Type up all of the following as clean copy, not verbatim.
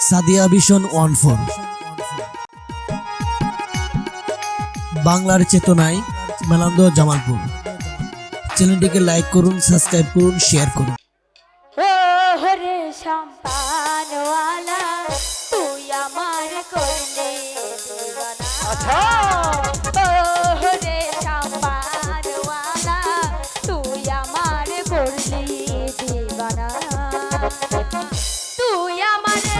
Sadia vision 14 বাংলার চেতনায় মেলান্দ জামালপুর। চ্যানেলটিকে লাইক করুন, সাবস্ক্রাইব করুন, শেয়ার করুন। রে শাম্পানওয়ালা তুই আমার করলে দিওয়ানা। আচ্ছা রে শাম্পানওয়ালা তুই আমার করলে দিওয়ানা। তুই আমারে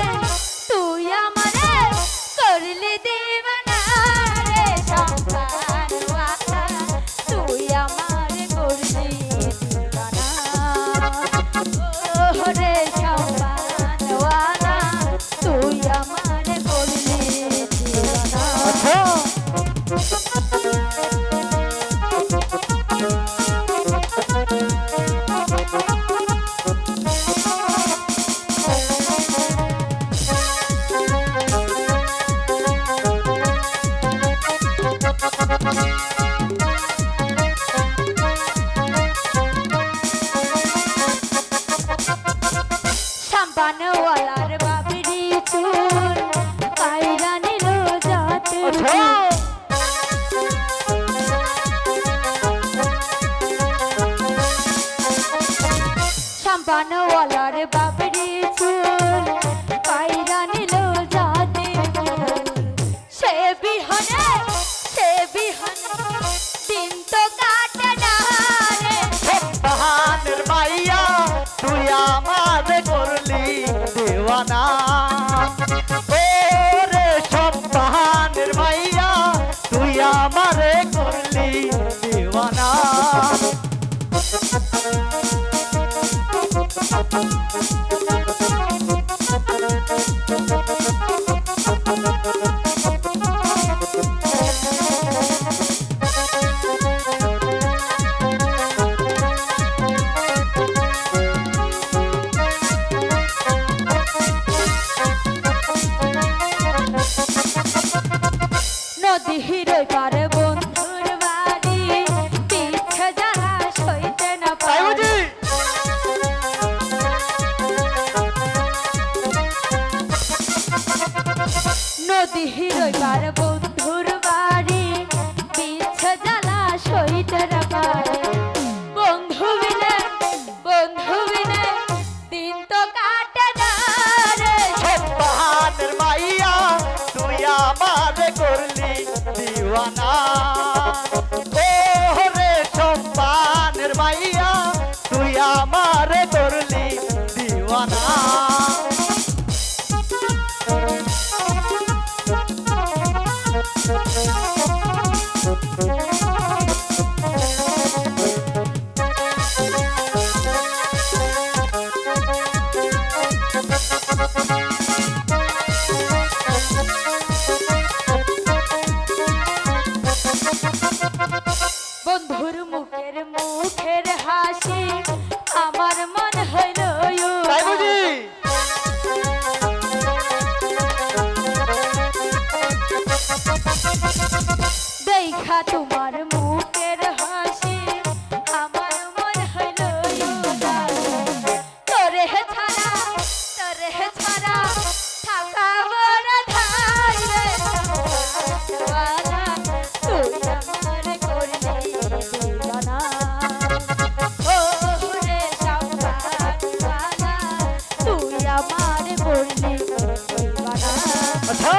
করলে দিওয়ানা রে শাম্পানওয়ালা তুই আমার করলে দিওয়ানা। রে শাম্পানওয়ালা তুই আমার করলে দিওয়ানা। শাম্পানওয়ালার বাবরি চুল কাইরা নিল যাতে। শাম্পানওয়ালার বাবরি চুল কাইরা নিল যাতে। সে বিহনে দিন তো কাটে না রে। বাহানের মাইয়া তুই আমার করলি দেওয়ানা। ওরে সব বাহানের মাইয়া তুই আমারে করলি দেওয়ানা। নদী হিরোই পারে বন্ধুর বাড়ি পিছে যারা সইতে না পারে। নদী হিরোই পারে বন্ধুর বাড়ি পিছে যারা সইতে না পারে। বন্ধু বিনে দিন তো কাটে না রে। বাহানের মাইয়া তুই আমারে করলি দিওয়ানা। ওরে সম্পানের মাইয়া তুই আমারে করলি দিওয়ানা। বন্ধুর মুখের হাসি আমার মন হইল তাই বুঝি? দেখা তোমার মুখের হাসি আমার মন হইল তোরে ছাড়া থাকা বড় ধার রে। শাম্পানওয়ালা তুই আমার করলে দিওয়ানা। ও রে শাম্পানওয়ালা তুই আমার করলে দিওয়ানা। আচ্ছা